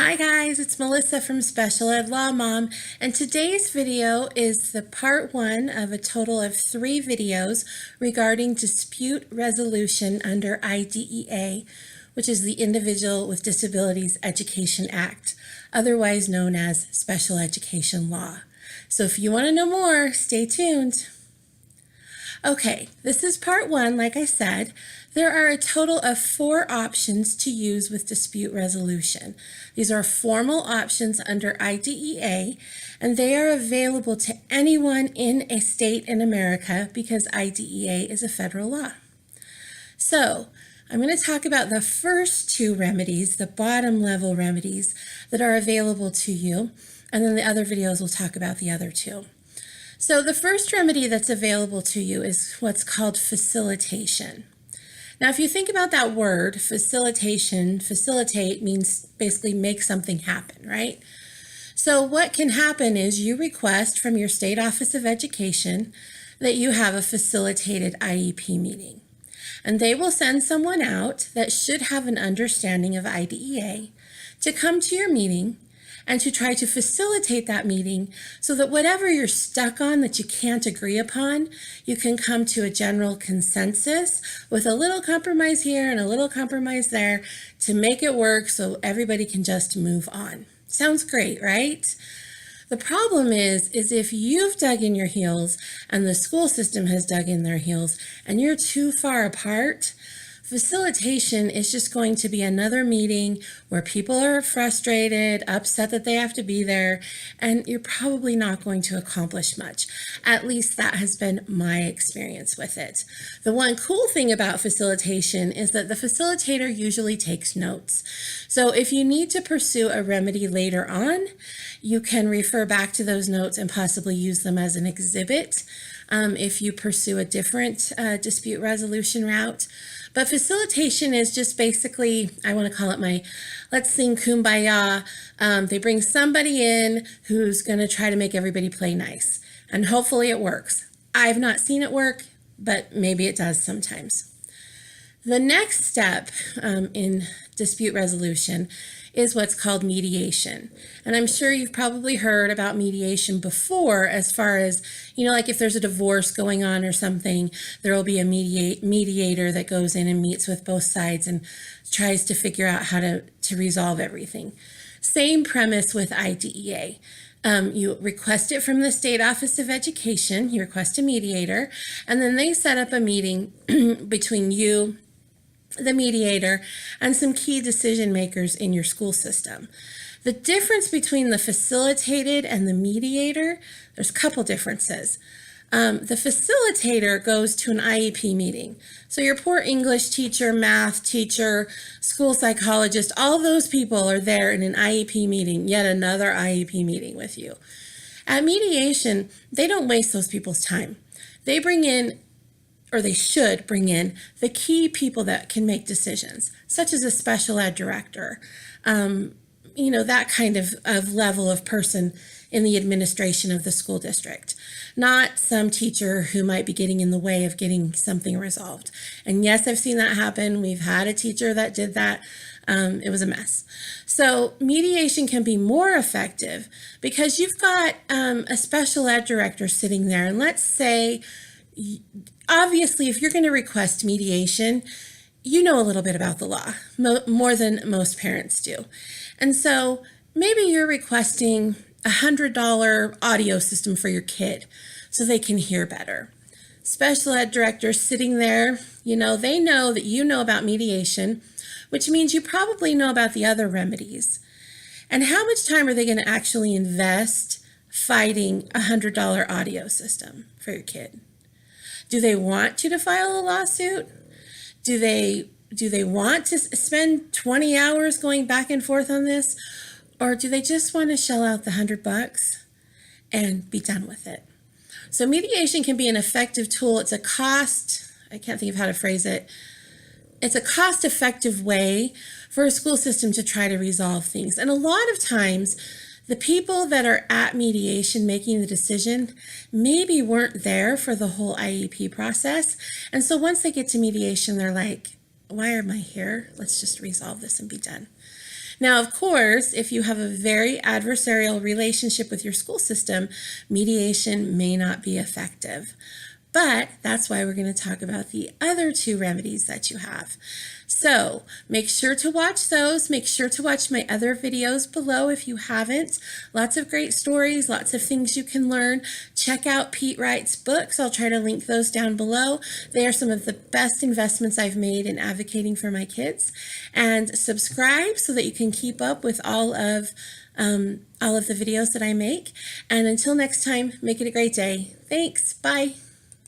Hi guys, it's Melissa from Special Ed Law Mom, and today's video is the part one of a total of 3 videos regarding dispute resolution under IDEA, which is the Individual with Disabilities Education Act, otherwise known as Special Education Law. So if you want to know more, stay tuned. Okay, this is part one, like I said. There are a total of 4 options to use with dispute resolution. These are formal options under IDEA, and they are available to anyone in a state in America because IDEA is a federal law. So, I'm going to talk about the first 2 remedies, the bottom level remedies that are available to you, and then the other videos will talk about the other 2. So the first remedy that's available to you is what's called facilitation. Now, if you think about that word, facilitation, facilitate means basically make something happen, right? So what can happen is you request from your state office of education that you have a facilitated IEP meeting. And they will send someone out that should have an understanding of IDEA to come to your meeting and to try to facilitate that meeting so that whatever you're stuck on that you can't agree upon, you can come to a general consensus with a little compromise here and a little compromise there to make it work so everybody can just move on. Sounds great, right? The problem is if you've dug in your heels and the school system has dug in their heels and you're too far apart, facilitation is just going to be another meeting where people are frustrated, upset that they have to be there, and you're probably not going to accomplish much. At least that has been my experience with it. The one cool thing about facilitation is that the facilitator usually takes notes. So if you need to pursue a remedy later on, you can refer back to those notes and possibly use them as an exhibit if you pursue a different dispute resolution route. But facilitation is just basically, I want to call it my let's sing Kumbaya. They bring somebody in who's going to try to make everybody play nice. And hopefully it works. I've not seen it work, but maybe it does sometimes. The next step in dispute resolution is what's called mediation. And I'm sure you've probably heard about mediation before as far as, like if there's a divorce going on or something, there will be a mediator that goes in and meets with both sides and tries to figure out how to resolve everything. Same premise with IDEA. You request it from the State Office of Education, you request a mediator, and then they set up a meeting between you, the mediator, and some key decision makers in your school system. The difference between the facilitated and the mediator, there's a couple differences. The facilitator goes to an IEP meeting. So your poor English teacher, math teacher, school psychologist, all those people are there in an IEP meeting, yet another IEP meeting with you. At mediation, they don't waste those people's time. They bring in, or they should bring in, the key people that can make decisions, such as a special ed director, that kind of level of person in the administration of the school district, not some teacher who might be getting in the way of getting something resolved. And yes, I've seen that happen. We've had a teacher that did that. It was a mess. So mediation can be more effective because you've got a special ed director sitting there, and let's say, obviously, if you're going to request mediation, you know a little bit about the law, more than most parents do. And so maybe you're requesting a $100 audio system for your kid so they can hear better. Special ed director sitting there, they know that you know about mediation, which means you probably know about the other remedies. And how much time are they going to actually invest fighting a $100 audio system for your kid? Do they want you to file a lawsuit? Do they want to spend 20 hours going back and forth on this? Or do they just want to shell out the $100 and be done with it? So mediation can be an effective tool. It's a I can't think of how to phrase it. It's a cost-effective way for a school system to try to resolve things. And a lot of times, the people that are at mediation making the decision maybe weren't there for the whole IEP process. And so once they get to mediation, they're like, why am I here? Let's just resolve this and be done. Now, of course, if you have a very adversarial relationship with your school system, mediation may not be effective. But that's why we're going to talk about the other two remedies that you have. So make sure to watch those. Make sure to watch my other videos below if you haven't. Lots of great stories, lots of things you can learn. Check out Pete Wright's books. I'll try to link those down below. They are some of the best investments I've made in advocating for my kids. And subscribe so that you can keep up with all of the videos that I make. And until next time, make it a great day. Thanks. Bye.